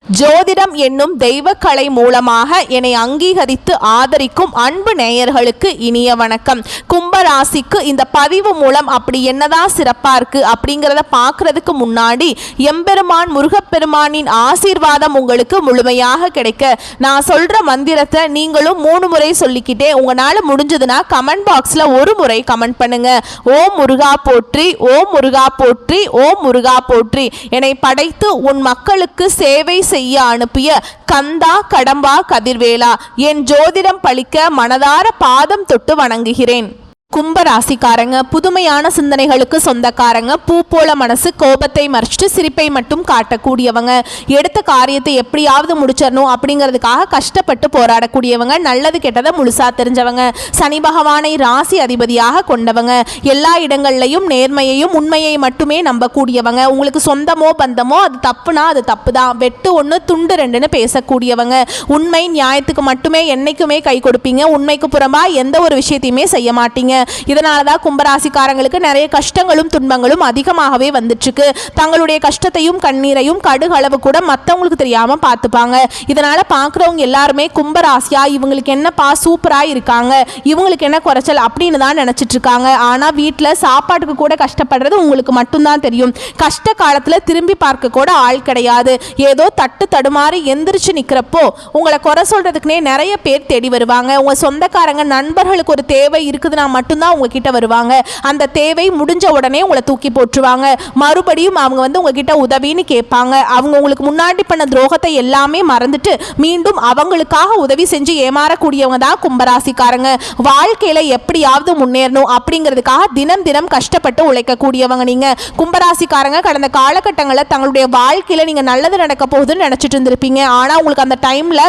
ஜோதிடம் என்னும் தெய்வக்கலை மூலமாக என்னை அங்கீகரித்து ஆதரிக்கும் அன்பு நேயர்களுக்கு இனிய வணக்கம். கும்பராசிக்கு இந்த பதிவு மூலம் அப்படி என்னதான் சிறப்பா இருக்கு அப்படிங்கிறத பார்க்கறதுக்கு முன்னாடி எம்பெருமான் முருகப்பெருமானின் ஆசீர்வாதம் உங்களுக்கு முழுமையாக கிடைக்க நான் சொல்ற மந்திரத்தை நீங்களும் 3 முறை சொல்லிக்கிட்டே உங்களால முடிஞ்சதுன்னா கமெண்ட் பாக்ஸ்ல ஒரு முறை கமெண்ட் பண்ணுங்க. ஓம் முருகா போற்றி, ஓம் முருகா போற்றி, ஓம் முருகா போற்றி. என்னை படைத்து உன் மக்களுக்கு சேவை செய்ய அனுப்பிய கந்தா கடம்பா கதிர்வேலா, என் ஜோதிடம் பழிக்க மனதார பாதம் தொட்டு வணங்குகிறேன். கும்பராசிக்காரங்க புதுமையான சிந்தனைகளுக்கு சொந்தக்காரங்க. பூ போல மனசு, கோபத்தை மறைச்சிட்டு சிரிப்பை மட்டும் காட்டக்கூடியவங்க. எடுத்த காரியத்தை எப்படியாவது முடிச்சிடணும் அப்படிங்கிறதுக்காக கஷ்டப்பட்டு போராடக்கூடியவங்க. நல்லது கெட்டதை முழுசா தெரிஞ்சவங்க. சனி பகவானை ராசி அதிபதியாக கொண்டவங்க. எல்லா இடங்கள்லையும் நேர்மையையும் உண்மையை மட்டுமே நம்பக்கூடியவங்க. உங்களுக்கு சொந்தமோ பந்தமோ அது தப்புனா அது தப்பு தான், வெட்டு 1 துண்டு 2ன்னு பேசக்கூடியவங்க. உண்மை நியாயத்துக்கு மட்டுமே என்னைக்குமே கை கொடுப்பீங்க. உண்மைக்கு புறம்பா எந்த ஒரு விஷயத்தையுமே செய்ய மாட்டீங்க. இதனாலதான் கும்பராசிக்காரங்களுக்கு நிறைய கஷ்டங்களும் துன்பங்களும் அதிகமாகவே வந்துட்டு இருக்கு. தங்களுடைய கஷ்டத்தையும் கண்ணீரையும் கடுகளவு கூட மற்றவங்களுக்கு தெரியாம பார்த்துப்பாங்க. இதனால பார்க்குறவங்க எல்லாருமே கும்பராசியா இவங்களுக்கு என்னப்பா சூப்பரா இருக்காங்க, இவங்களுக்கு என்ன குறைச்சல் அப்படின்னு தான் நினைச்சிட்டு இருக்காங்க. ஆனா வீட்டில் சாப்பாட்டுக்கு கூட கஷ்டப்படுறது உங்களுக்கு மட்டும்தான் தெரியும். கஷ்ட காலத்துல திரும்பி பார்க்க கூட ஆள் கிடையாது. ஏதோ தட்டு தடுமாறி எந்திரிச்சு நிக்கிறப்போ உங்களை குறை சொல்றதுக்குனே நிறைய பேர் தேடி வருவாங்க. உங்க சொந்தக்காரங்க நண்பர்களுக்கு ஒரு தேவை இருக்குதுன்னா மட்டும்தான் உங்ககிட்ட வருவாங்க. அந்த தேவை முடிஞ்ச உடனே உங்களை தூக்கி போட்டுருவாங்க. மறுபடியும் அவங்க உங்ககிட்ட உதவின்னு கேட்பாங்க. அவங்க உங்களுக்கு முன்னாடி பண்ண துரோகத்தை எல்லாமே மறந்துட்டு மீண்டும் அவங்களுக்காக உதவி செஞ்சு ஏமாறக்கூடியவங்க தான் கும்பராசிக்காரங்க. வாழ்க்கையில எப்படியாவது முன்னேறணும் அப்படிங்கிறதுக்காக தினம் தினம் கஷ்டப்பட்டு உழைக்கக்கூடியவங்க நீங்க. கும்பராசிக்காரங்க கடந்த காலகட்டங்களில் தங்களுடைய வாழ்க்கையில நீங்க நல்லது நடக்க போகுதுன்னு நினைச்சிட்டு இருந்திருப்பீங்க. ஆனா உங்களுக்கு அந்த டைம்ல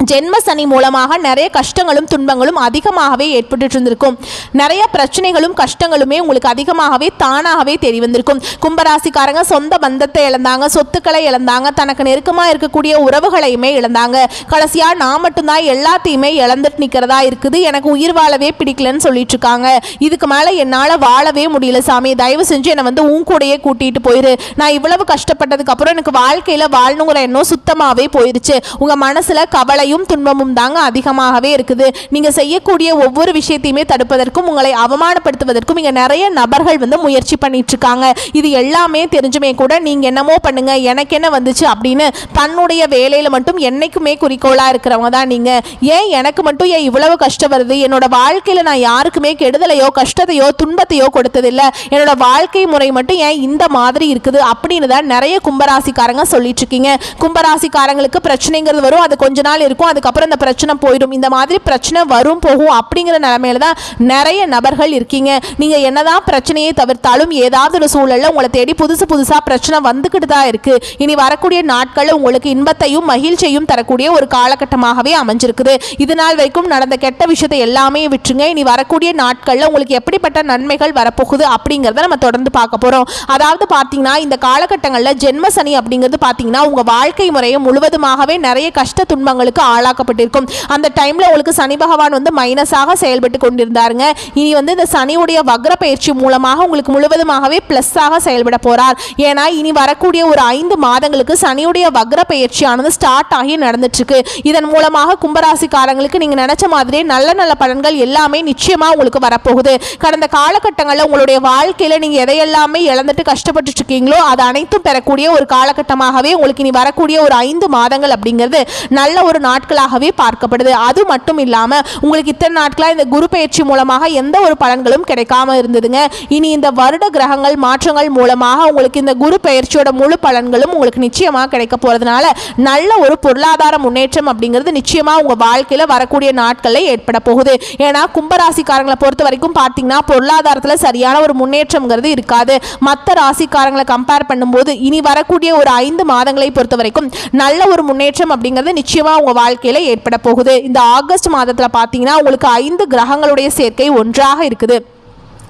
ஜென்ம சனி மூலமாக நிறைய கஷ்டங்களும் துன்பங்களும் அதிகமாகவே ஏற்பட்டு இருந்திருக்கும். நிறைய பிரச்சனைகளும் கஷ்டங்களுமே உங்களுக்கு அதிகமாகவே தானாகவே தெரிய வந்திருக்கும். கும்பராசிக்காரங்க சொந்த பந்தத்தை இழந்தாங்க, சொத்துக்களை இழந்தாங்க, தனக்கு நெருக்கமாக இருக்கக்கூடிய உறவுகளையுமே இழந்தாங்க. கடைசியா நான் மட்டும்தான் எல்லாத்தையுமே இழந்துட்டு நிற்கிறதா இருக்குது, எனக்கு உயிர் வாழவே பிடிக்கலன்னு சொல்லிட்டு இருக்காங்க. இதுக்கு மேலே என்னால் வாழவே முடியல சாமி, தயவு செஞ்சு என்னை உன் கூடையே கூட்டிட்டு போயிரு. நான் இவ்வளவு கஷ்டப்பட்டதுக்கு அப்புறம் எனக்கு வாழ்க்கையில் வாழணுங்கிற எண்ணம் சுத்தமாகவே போயிருச்சு. உங்கள் மனசில் கவலை துன்பமும் தாங்க அதிகமாகவே இருக்குது. நீங்க செய்யக்கூடிய ஒவ்வொரு விஷயத்தையுமே தடுப்பதற்கும் உங்களை அவமானப்படுத்துவதற்கும் இங்க நிறைய நபர்கள் முயற்சி பண்ணிட்டு இருக்காங்க. இது எல்லாமே தெரிஞ்சுமே கூட நீங்க என்னமோ பண்ணுங்க, எனக்கு என்ன வந்துச்சு அப்படின்னு தன்னுடைய வேலையில மட்டும் என்னைக்குமே குறிக்கோளா இருக்கிறவங்க தான் நீங்க. ஏன் எனக்கு மட்டும் ஏன் இவ்வளவு கஷ்டம் வருது, என்னோட வாழ்க்கையில நான் யாருக்குமே கெடுதலையோ கஷ்டத்தையோ துன்பத்தையோ கொடுத்ததில்லை, என்னோட வாழ்க்கை முறை மட்டும் ஏன் இந்த மாதிரி இருக்குது அப்படின்னு தான் நிறைய கும்பராசிக்காரங்க சொல்லிட்டு இருக்கீங்க. கும்பராசிக்காரங்களுக்கு பிரச்சனைங்கிறது வரும், அது கொஞ்ச நாள் இருக்கும், அதுக்கப்புறம் இந்த பிரச்சனை போயிடும். இந்த மாதிரி பிரச்சனை வரும் போகும் அப்படிங்கிற நிலைமையில தான் நிறைய நபர்கள் இருக்கீங்க. நீங்க என்னதான் பிரச்சனையை தவிர்த்தாலும் ஏதாவது ஒரு சூழல்ல உங்களை தேடி புதுசா பிரச்சனை வந்துகிட்டு தான் இருக்கு. இனி வரக்கூடிய நாட்கள் உங்களுக்கு இன்பத்தையும் மகிழ்ச்சியையும் தரக்கூடிய ஒரு காலகட்டமாகவே அமைஞ்சிருக்குது. இது நாள் வரைக்கும் நடந்த கெட்ட விஷயத்தை எல்லாமே விட்டுருங்க. இனி வரக்கூடிய நாட்கள்ல உங்களுக்கு எப்படிப்பட்ட நன்மைகள் வரப்போகுது அப்படிங்கிறத நம்ம தொடர்ந்து பார்க்க போறோம். அதாவது பார்த்தீங்கன்னா இந்த காலகட்டங்களில் ஜென்ம சனி அப்படிங்கிறது பார்த்தீங்கன்னா உங்க வாழ்க்கை முறையை முழுவதுமாகவே நிறைய கஷ்ட துன்பங்களுக்கு ஆளாக்கப்பட்டிருக்கும். அந்த டைம்ல உங்களுக்கு சனி பகவான் மைனஸாக செயல்பட்டு கொண்டிருந்தாருங்க. இனி இந்த சனியுடைய வக்ர பயிற்சி மூலமாக உங்களுக்கு முழுவதுமாகவே பிளஸ்ஸாக செயல்பட போறார். ஏன்னா இனி வரக்கூடிய ஒரு 5 மாதங்களுக்கு சனியுடைய வக்ர பயிற்சியானது ஸ்டார்ட் ஆகி நடந்துட்டு இருக்கு. இதன் மூலமாக கும்பராசிக்காரங்களுக்கு நீங்க நினைச்ச மாதிரியே நல்ல நல்ல பலன்கள் எல்லாமே நிச்சயமா உங்களுக்கு வரப்போகுது. கடந்த காலகட்டங்களில் உங்களுடைய வாழ்க்கையில நீங்க எதையெல்லாமே இழந்துட்டு கஷ்டப்பட்டு இருக்கீங்களோ அது அனைத்தும் பெறக்கூடிய ஒரு காலகட்டமாகவே உங்களுக்கு இனி வரக்கூடிய ஒரு 5 மாதங்கள் அப்படிங்கிறது நல்ல ஒரு நாட்களாகவே பார்க்கப்படுது. அது மட்டும் இல்லாம உங்களுக்கு இத்தனை நாட்களா இந்த குரு பயிற்சி மூலமாக எந்த ஒரு பலன்களும் கிடைக்காம இருந்ததுங்க. இனி இந்த வருட கிரகங்கள் மாற்றங்கள் மூலமாக உங்களுக்கு இந்த குரு பயிற்சியோட முழு பலன்களும் உங்களுக்கு நிச்சயமா கிடைக்க போறதுனால நல்ல ஒரு பொருளாதார முன்னேற்றம் அப்படிங்கிறது நிச்சயமா உங்க வாழ்க்கையில வரக்கூடிய நாட்கள்ல ஏற்பட போகுது. ஏன்னா கும்பராசிக்காரங்களை பொறுத்த வரைக்கும் பார்த்தீங்கன்னா பொருளாதாரத்துல சரியான ஒரு முன்னேற்றம்ங்கிறது இருக்காது. மற்ற ராசிக்காரங்களை கம்பேர் பண்ணும்போது இனி வரக்கூடிய ஒரு 5 மாதங்களை பொறுத்த வரைக்கும் நல்ல ஒரு முன்னேற்றம் அப்படிங்கிறது நிச்சயமா உங்க வாழ்க்கையில ஏற்பட போகுது. இந்த ஆகஸ்ட் மாதத்துல பார்த்தீங்கன்னா உங்களுக்கு 5 கிரகங்களுடைய சேர்க்கை ஒன்றாக இருக்குது.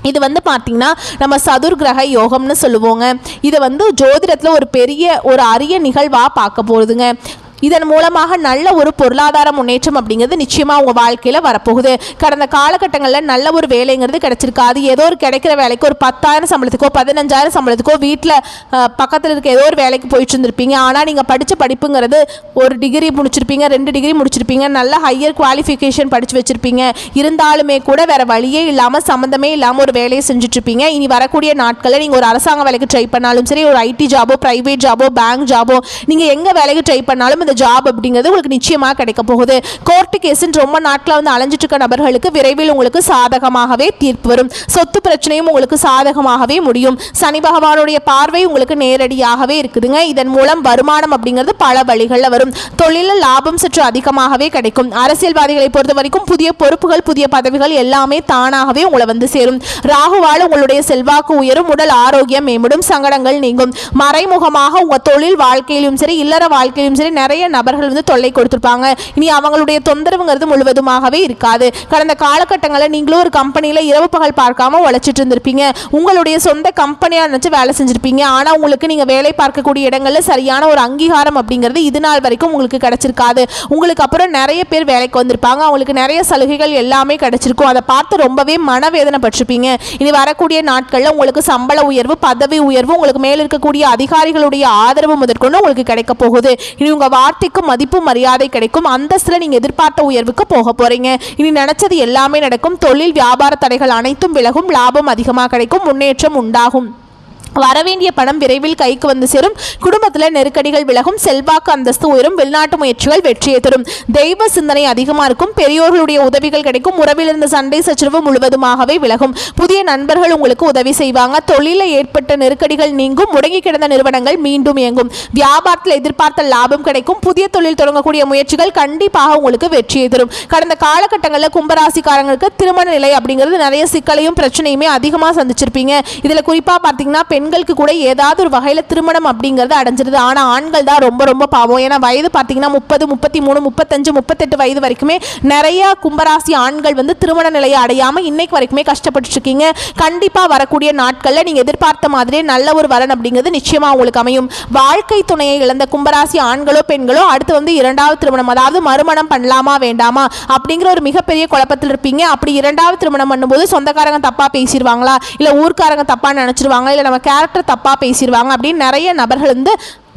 இது பார்த்தீங்கன்னா நம்ம சதுர் கிரக யோகம்னு சொல்லுவோங்க. இது ஜோதிடத்தில் ஒரு பெரிய ஒரு அரிய நிகழ்வாக பார்க்க போகுதுங்க. இதன் மூலமாக நல்ல ஒரு பொருளாதார முன்னேற்றம் அப்படிங்கிறது நிச்சயமாக உங்கள் வாழ்க்கையில் வரப்போகுது. கடந்த காலகட்டங்களில் நல்ல ஒரு வேலைங்கிறது கிடைச்சிருக்காது. ஏதோ ஒரு கிடைக்கிற வேலைக்கு ஒரு 10,000 சம்பளத்துக்கோ 15,000 சம்பளத்துக்கோ வீட்டில் பக்கத்தில் இருக்க ஏதோ ஒரு வேலைக்கு போயிட்டு இருந்திருப்பீங்க. ஆனால் நீங்கள் படித்த படிப்புங்கிறது ஒரு டிகிரி முடிச்சிருப்பீங்க, 2 டிகிரி முடிச்சிருப்பீங்க, நல்ல ஹையர் குவாலிஃபிகேஷன் படித்து வச்சுருப்பீங்க. இருந்தாலுமே கூட வேறு வழியே இல்லாமல் சம்மந்தமே இல்லாமல் ஒரு வேலையை செஞ்சுட்ருப்பீங்க. இனி வரக்கூடிய நாட்களில் நீங்கள் ஒரு அரசாங்க வேலைக்கு ட்ரை பண்ணாலும் சரி, ஒரு ஐடி ஜாபோ, ப்ரைவேட் ஜாபோ, பேங்க் ஜாபோ, நீங்கள் எங்கே வேலைக்கு ட்ரை பண்ணாலும் இந்த ஜாப் அப்படிங்கிறது உங்களுக்கு நிச்சயமாக கிடைக்க போகுது. கோர்ட்டு கேஸுன்னு ரொம்ப நாட்களில் வந்து அலைஞ்சிட்டு இருக்க நபர்களுக்கு விரைவில் உங்களுக்கு சாதகமாகவே தீர்ப்பு வரும். சொத்து பிரச்சனையும் உங்களுக்கு சாதகமாகவே முடியும். சனி பகவானுடைய பார்வை உங்களுக்கு நேரடியாகவே இருக்குதுங்க. இதன் மூலம் வருமானம் அப்படிங்கிறது பல வழிகளில் வரும். தொழிலில் லாபம் சற்று அதிகமாகவே கிடைக்கும். அரசியல்வாதிகளை பொறுத்த வரைக்கும் புதிய பொறுப்புகள், புதிய பதவிகள் எல்லாமே தானாகவே உங்களை வந்து சேரும். ராகுவால் உங்களுடைய செல்வாக்கு உயரும், உடல் ஆரோக்கியம் மேம்படும், சங்கடங்கள் நீங்கும். மறைமுகமாக உங்கள் தொழில் வாழ்க்கையிலும் சரி, இல்லற வாழ்க்கையிலும் சரி நிறைய நபர்கள் வந்து தொல்லை கொடுத்திருப்பாங்க. இனி அவங்களுடைய தொந்தரவுங்கிறது முழுவதுமாகவே இருக்காது. கடந்த காலகட்டங்களில் நீங்களும் ஒரு கம்பெனியில் இரவு பகல் பார்க்காம உழைச்சிட்டு இருந்திருப்பீங்க. உங்களுடைய சொந்த கம்பெனியாக நினச்சி வேலை செஞ்சிருப்பீங்க. ஆனால் உங்களுக்கு நீங்கள் வேலை பார்க்கக்கூடிய இடங்களில் சரியான ஒரு அங்கீகாரம் அப்படிங்கிறது இது நாள் வரைக்கும் உங்களுக்கு கிடைச்சிருக்காது. உங்களுக்கு அப்புறம் நிறைய பேர் வேலைக்கு வந்திருப்பாங்க. அவங்களுக்கு நிறைய சலுகைகள் எல்லாமே கிடைச்சிருக்கும். அதை பார்த்து ரொம்பவே மனவேதனை பட்டிருப்பீங்க. இனி வரக்கூடிய நாட்களில் உங்களுக்கு சம்பள உயர்வு, பதவி உயர்வு, உங்களுக்கு மேல் இருக்கக்கூடிய அதிகாரிகளுடைய ஆதரவு முதற்கொண்டு உங்களுக்கு கிடைக்க போகுது. இனி உங்கள் வார்த்தைக்கு மதிப்பு மரியாதை கிடைக்கும். அந்தஸ்துல நீங்க எதிர்பார்த்த உயர்வுக்கு போக போறீங்க. இனி நினைச்சது எல்லாமே நடக்கும். தொழில் வியாபார தடைகள் அனைத்தும் விலகும். லாபம் அதிகமாக கிடைக்கும். முன்னேற்றம் உண்டாகும். வரவேண்டிய பணம் விரைவில் கைக்கு வந்து சேரும். குடும்பத்தில் நெருக்கடிகள் விலகும். செல்வாக்கு அந்தஸ்து உயரும். வெளிநாட்டு முயற்சிகள் வெற்றியை தரும். தெய்வ சிந்தனை அதிகமாக இருக்கும். பெரியோர்களுடைய உதவிகள் கிடைக்கும். உறவில் இருந்த சண்டை சச்சரவு முழுவதுமாகவே விலகும். புதிய நண்பர்கள் உங்களுக்கு உதவி செய்வாங்க. தொழிலில் ஏற்பட்ட நெருக்கடிகள் நீங்கும். முடங்கி கிடந்த நிறுவனங்கள் மீண்டும் இயங்கும். வியாபாரத்தில் எதிர்பார்த்த லாபம் கிடைக்கும். புதிய தொழில் தொடங்கக்கூடிய முயற்சிகள் கண்டிப்பாக உங்களுக்கு வெற்றியை தரும். கடந்த காலகட்டங்களில் கும்பராசிக்காரங்களுக்கு திருமண நிலை அப்படிங்கிறது நிறைய சிக்கலையும் பிரச்சனையுமே அதிகமாக சந்திச்சிருப்பீங்க. இதில் குறிப்பாக பார்த்தீங்கன்னா பெண்களுக்கு கூட ஏதாவது ஒரு வகையில் திருமணம் அப்படிங்கிறது அடைஞ்சிருது. ஆனால் ஆண்கள் தான் ரொம்ப ரொம்ப பாவம். ஏன்னா வயது பார்த்தீங்கன்னா 30, 33, 35, 38 வயது வரைக்குமே நிறைய கும்பராசி ஆண்கள் வந்து திருமண நிலையை அடையாமல் இன்னைக்கு வரைக்குமே கஷ்டப்பட்டு இருக்கீங்க. கண்டிப்பாக வரக்கூடிய நாட்களில் நீங்கள் எதிர்பார்த்த மாதிரியே நல்ல ஒரு வரன் அப்படிங்கிறது நிச்சயமாக உங்களுக்கு அமையும். வாழ்க்கை துணையை இழந்த கும்பராசி ஆண்களோ பெண்களோ அடுத்து வந்து 2வது திருமணம், அதாவது மறுமணம் பண்ணலாமா வேண்டாமா அப்படிங்கிற ஒரு மிகப்பெரிய குழப்பத்தில் இருப்பீங்க. அப்படி 2வது திருமணம் பண்ணும்போது சொந்தக்காரங்க தப்பாக பேசிடுவாங்களா, இல்லை ஊர்க்காரங்க தப்பாக நினச்சிருவாங்களா, இல்லை நம்ம கேரக்டர் தப்பாக பேசிடுவாங்க அப்படின்னு நிறைய நபர்கள் வந்து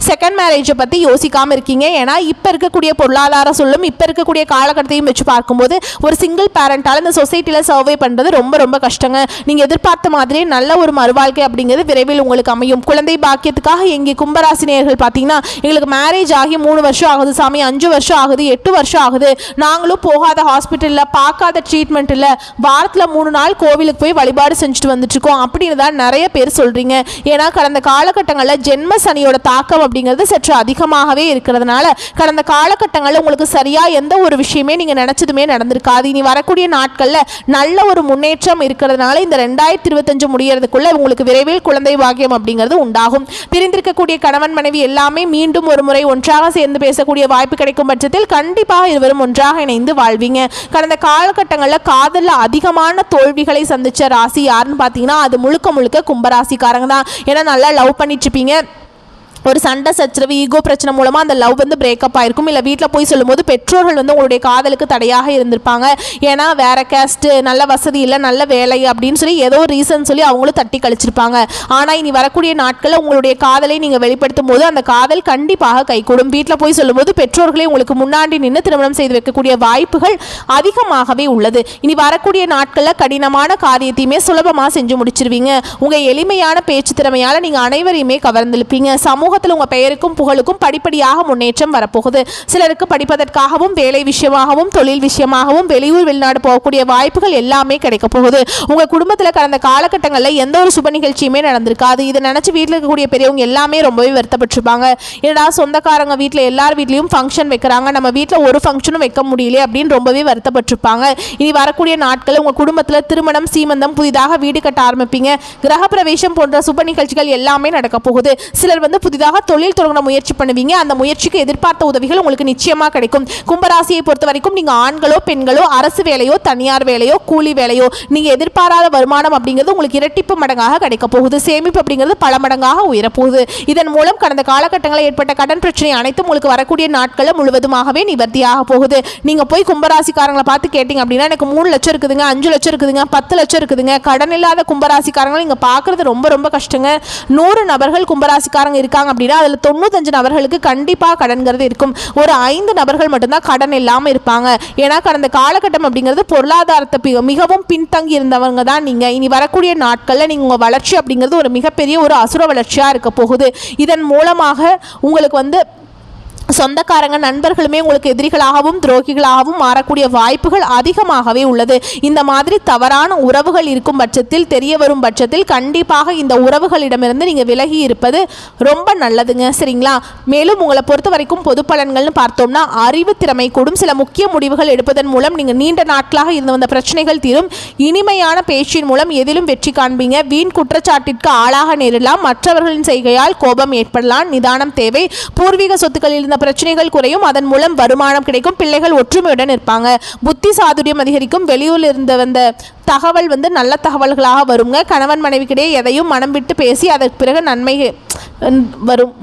செகண்ட் மேரேஜை பற்றி யோசிக்காமல் இருக்கீங்க. ஏன்னா இப்போ இருக்கக்கூடிய பொருளாதார சொல்லும் இப்போ இருக்கக்கூடிய காலகட்டத்தையும் வச்சு பார்க்கும்போது ஒரு சிங்கிள் பேரண்டால் இந்த சொசைட்டியில் சர்வே பண்ணுறது ரொம்ப ரொம்ப கஷ்டங்க. நீங்கள் எதிர்பார்த்த மாதிரியே நல்ல ஒரு மறுவாழ்க்கை அப்படிங்கிறது விரைவில் உங்களுக்கு அமையும். குழந்தை பாக்கியத்துக்காக எங்கே கும்பராசினியர்கள் பார்த்தீங்கன்னா எங்களுக்கு மேரேஜ் ஆகி 3 வருஷம் ஆகுது சாமி, 5 வருஷம் ஆகுது, 8 வருஷம் ஆகுது, நாங்களும் போகாத ஹாஸ்பிட்டலில் பார்க்காத ட்ரீட்மெண்ட் இல்லை, வாரத்தில் 3 நாள் கோவிலுக்கு போய் வழிபாடு செஞ்சுட்டு வந்துட்டுருக்கோம் அப்படின்னு தான் நிறைய பேர் சொல்கிறீங்க. ஏன்னா கடந்த காலகட்டங்களில் ஜென்ம சனியோட தாக்கம் அப்படிங்கிறது சற்று அதிகமாகவே இருக்கிறதுனால கடந்த காலகட்டங்களில் உங்களுக்கு சரியா எந்த ஒரு விஷயமே நீங்க நினைச்சதுமே நடந்திருக்காது. இனி வரக்கூடிய நாட்களில் நல்ல ஒரு முன்னேற்றம் இருக்கிறதுனால இந்த 2025 முடியறதுக்குள்ள உங்களுக்கு விரைவில் குழந்தை பாக்கியம் அப்படிங்கிறது உண்டாகும். பிரிந்திருக்கக்கூடிய கணவன் மனைவி எல்லாமே மீண்டும் ஒரு முறை ஒன்றாக சேர்ந்து பேசக்கூடிய வாய்ப்பு கிடைக்கும் பட்சத்தில் கண்டிப்பாக இருவரும் ஒன்றாக இணைந்து வாழ்வீங்க. கடந்த காலகட்டங்களில் காதலில் அதிகமான தோல்விகளை சந்திச்ச ராசி யாருன்னு பார்த்தீங்கன்னா அது முழுக்க முழுக்க கும்பராசிக்காரங்க தான். ஏன்னா நல்லா லவ் பண்ணிட்டு இருப்பீங்க. ஒரு சண்டை சச்சரவு, ஈகோ பிரச்சனை மூலமாக அந்த லவ் வந்து பிரேக்கப் ஆயிருக்கும். இல்லை வீட்டில் போய் சொல்லும்போது பெற்றோர்கள் வந்து உங்களுடைய காதலுக்கு தடையாக இருந்திருப்பாங்க. ஏன்னா வேற கேஸ்ட்டு, நல்ல வசதி இல்லை, நல்ல வேலை அப்படின்னு சொல்லி ஏதோ ஒரு ரீசன் சொல்லி அவங்களும் தட்டி கழிச்சிருப்பாங்க. ஆனால் இனி வரக்கூடிய நாட்களில் உங்களுடைய காதலை நீங்கள் வெளிப்படுத்தும் போது அந்த காதல் கண்டிப்பாக கைகூடும். வீட்டில் போய் சொல்லும்போது பெற்றோர்களே உங்களுக்கு முன்னாடி நின்று திருமணம் செய்து வைக்கக்கூடிய வாய்ப்புகள் அதிகமாகவே உள்ளது. இனி வரக்கூடிய நாட்களில் கடினமான காரியத்தையுமே சுலபமாக செஞ்சு முடிச்சிருவீங்க. உங்கள் எளிமையான பேச்சு திறமையால் நீங்கள் அனைவரையுமே கவர்ந்திருப்பீங்க. சமூகத்தில் உங்கள் பெயருக்கும் புகழுக்கும் படிப்படியாக முன்னேற்றம் வரப்போகுது. சிலருக்கு படிப்பதற்காகவும் வேலை விஷயமாகவும் தொழில் விஷயமாகவும் வெளியூர் வெளிநாடு போகக்கூடிய வாய்ப்புகள் எல்லாமே கிடைக்க போகுது. உங்கள் குடும்பத்தில் கடந்த காலகட்டங்களில் எந்த ஒரு சுப நிகழ்ச்சியுமே நடந்திருக்காது. இதை நினச்சி வீட்டில் இருக்கக்கூடிய பெரியவங்க எல்லாமே ரொம்பவே வருத்தப்பட்டிருப்பாங்க. ஏன்னா சொந்தக்காரங்க வீட்டில் எல்லார் வீட்லேயும் ஃபங்க்ஷன் வைக்கிறாங்க, நம்ம வீட்டில் ஒரு ஃபங்க்ஷனும் வைக்க முடியல அப்படின்னு ரொம்பவே வருத்தப்பட்டிருப்பாங்க. இனி வரக்கூடிய நாட்களில் உங்கள் குடும்பத்தில் திருமணம், சீமந்தம், புதிதாக வீடு கட்ட ஆரம்பிப்பீங்க. கிரகப்பிரவேசம் போன்ற சுப நிகழ்ச்சிகள் எல்லாமே நடக்க போகுது. சிலர் வந்து புதிதாக புதிதாக தொழில் தொடங்க முயற்சி பண்ணுவீங்க. அந்த முயற்சிக்கு எதிர்பார்த்த உதவிகள் உங்களுக்கு நிச்சயமாக கிடைக்கும். கும்பராசியை பொறுத்த வரைக்கும் நீங்கள் ஆண்களோ பெண்களோ அரசு வேலையோ தனியார் வேலையோ கூலி வேலையோ நீங்கள் எதிர்பாராத வருமானம் அப்படிங்கிறது உங்களுக்கு இரட்டிப்பு மடங்காக கிடைக்க போகுது. சேமிப்பு அப்படிங்கிறது பல மடங்காக உயரப்போகுது. இதன் மூலம் கடந்த காலகட்டங்களில் ஏற்பட்ட கடன் பிரச்சனை அனைத்தும் உங்களுக்கு வரக்கூடிய நாட்களில் முழுவதுமாகவே நிவர்த்தியாக போகுது. நீங்கள் போய் கும்பராசிக்காரங்களை பார்த்து கேட்டீங்க அப்படின்னா எனக்கு 3 லட்சம் இருக்குதுங்க, 5 லட்சம் இருக்குதுங்க, 10 லட்சம் இருக்குதுங்க. கடன் இல்லாத கும்பராசிக்காரங்களை நீங்கள் பார்க்குறது ரொம்ப ரொம்ப கஷ்டங்க. 100 நபர்கள் கும்பராசிக்காரங்க இருக்காங்க அப்படின்னா அதில் 95 நபர்களுக்கு கண்டிப்பாக கடன்கிறது இருக்கும். ஒரு 5 நபர்கள் மட்டும்தான் கடன் இல்லாமல் இருப்பாங்க. ஏன்னா கடந்த காலகட்டம் அப்படிங்கிறது பொருளாதாரத்தை மிகவும் பின்தங்கி இருந்தவங்க தான் நீங்கள். இனி வரக்கூடிய நாட்களில் நீங்கள் உங்கள் வளர்ச்சி அப்படிங்கிறது ஒரு மிகப்பெரிய ஒரு அசுர வளர்ச்சியாக இருக்க போகுது. இதன் மூலமாக உங்களுக்கு சொந்தக்காரங்க நண்பர்களுமே உங்களுக்கு எதிரிகளாகவும் துரோகிகளாகவும் மாறக்கூடிய வாய்ப்புகள் அதிகமாகவே உள்ளது. இந்த மாதிரி தவறான உறவுகள் இருக்கும் பட்சத்தில் தெரிய வரும் பட்சத்தில் கண்டிப்பாக இந்த உறவுகளிடமிருந்து நீங்கள் விலகி இருப்பது ரொம்ப நல்லதுங்க. சரிங்களா? மேலும் உங்களை பொறுத்த வரைக்கும் பொது பலன்கள்னு பார்த்தோம்னா அறிவு திறமை கூடும். சில முக்கிய முடிவுகள் எடுப்பதன் மூலம் நீங்கள் நீண்ட நாட்களாக இருந்து வந்த பிரச்சனைகள் தீரும். இனிமையான பேச்சின் மூலம் எதிலும் வெற்றி காண்பீங்க. வீண் குற்றச்சாட்டிற்கு ஆளாக நேரலாம். மற்றவர்களின் செய்கையால் கோபம் ஏற்படலாம். நிதானம் தேவை. பூர்வீக சொத்துக்களில் இருந்த பிரச்சனைகள் குறையும். அதன் மூலம் வருமானம் கிடைக்கும். பிள்ளைகள் ஒற்றுமையுடன் இருப்பாங்க. புத்தி சாதுரியம் அதிகரிக்கும். வெளியூரில் இருந்து வந்த தகவல் நல்ல தகவல்களாக வருங்க. கணவன் மனைவிக்கிடையே எதையும் மனம் விட்டு பேசி அதற்கு பிறகு நன்மை வரும்.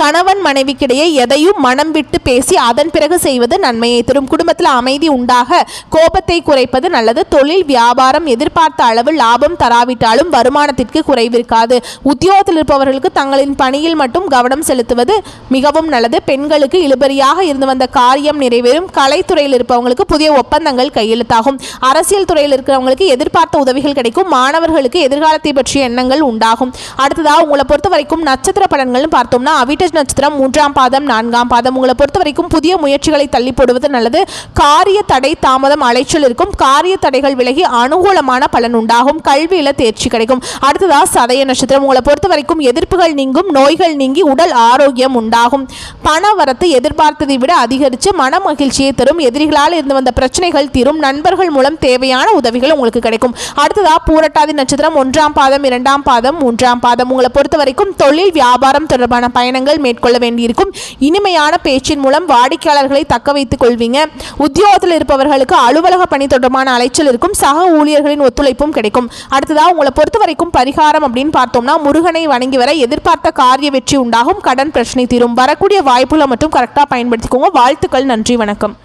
கணவன் மனைவிக்கிடையே எதையும் மனம் விட்டு பேசி அதன் பிறகு செய்வது நன்மையை தரும். குடும்பத்தில் அமைதி உண்டாக கோபத்தை குறைப்பது நல்லது. தொழில் வியாபாரம் எதிர்பார்த்த அளவு லாபம் தராவிட்டாலும் வருமானத்திற்கு குறைவிருக்காது. உத்தியோகத்தில் இருப்பவர்களுக்கு தங்களின் பணியில் மட்டும் கவனம் செலுத்துவது மிகவும் நல்லது. பெண்களுக்கு இழுபறியாக இருந்து வந்த காரியம் நிறைவேறும். கலைத்துறையில் இருப்பவங்களுக்கு புதிய ஒப்பந்தங்கள் கையெழுத்தாகும். அரசியல் துறையில் இருக்கிறவங்களுக்கு எதிர்பார்த்த உதவிகள் கிடைக்கும். மாணவர்களுக்கு எதிர்காலத்தை பற்றிய எண்ணங்கள் உண்டாகும். அடுத்ததாக உங்களை பொறுத்த வரைக்கும் நட்சத்திர பலன்கள்னு பார்த்தோம்னா நட்சத்திரம் 3ஆம் பாதம் 4ஆம் பாதம். உங்களை பொறுத்த வரைக்கும் புதிய முயற்சிகளை தள்ளி போடுவது நல்லது. காரிய தடை தாமதம் அலைச்சல் இருக்கும். காரிய தடைகள் விலகி அனுகூலமான பலன் உண்டாகும். கல்வியில தேர்ச்சி கிடைக்கும். அடுத்ததாக சதய நட்சத்திரம். உங்களை பொறுத்த வரைக்கும் எதிர்ப்புகள் நீங்கும். நோய்கள் நீங்கி உடல் ஆரோக்கியம் உண்டாகும். பண வரத்து எதிர்பார்த்ததை விட அதிகரித்து மன மகிழ்ச்சியை தரும். எதிரிகளால் இருந்து வந்த பிரச்சனைகள் தீரும். நண்பர்கள் மூலம் தேவையான உதவிகள் உங்களுக்கு கிடைக்கும். அடுத்ததாக பூரட்டாதி நட்சத்திரம் 1ஆம் பாதம் 2ஆம் பாதம் 3ஆம் பாதம். உங்களை பொறுத்த வரைக்கும் தொழில் வியாபாரம் தொடர்பான பயணங்கள் மேற்கொள்ள வேண்டியிருக்கும். இனிமையான பேச்சின் மூலம் வாடிக்கையாளர்களை தக்க வைத்துக் கொள்வீங்க. உத்தியோகத்தில் இருப்பவர்களுக்கு அலுவலக பணி தொடர்பான அலைச்சல் இருக்கும். சக ஊழியர்களின் ஒத்துழைப்பும் கிடைக்கும். அடுத்ததாக உங்களை பொறுத்த வரைக்கும் பரிகாரம் அப்படின்னு பார்த்தோம்னா முருகனை வணங்கி வர எதிர்பார்த்த காரிய வெற்றி உண்டாகும். கடன் பிரச்சனை தீரும். வரக்கூடிய வாய்ப்புகளை மட்டும் கரெக்டாக பயன்படுத்திக்கோங்க. வாழ்த்துக்கள். நன்றி. வணக்கம்.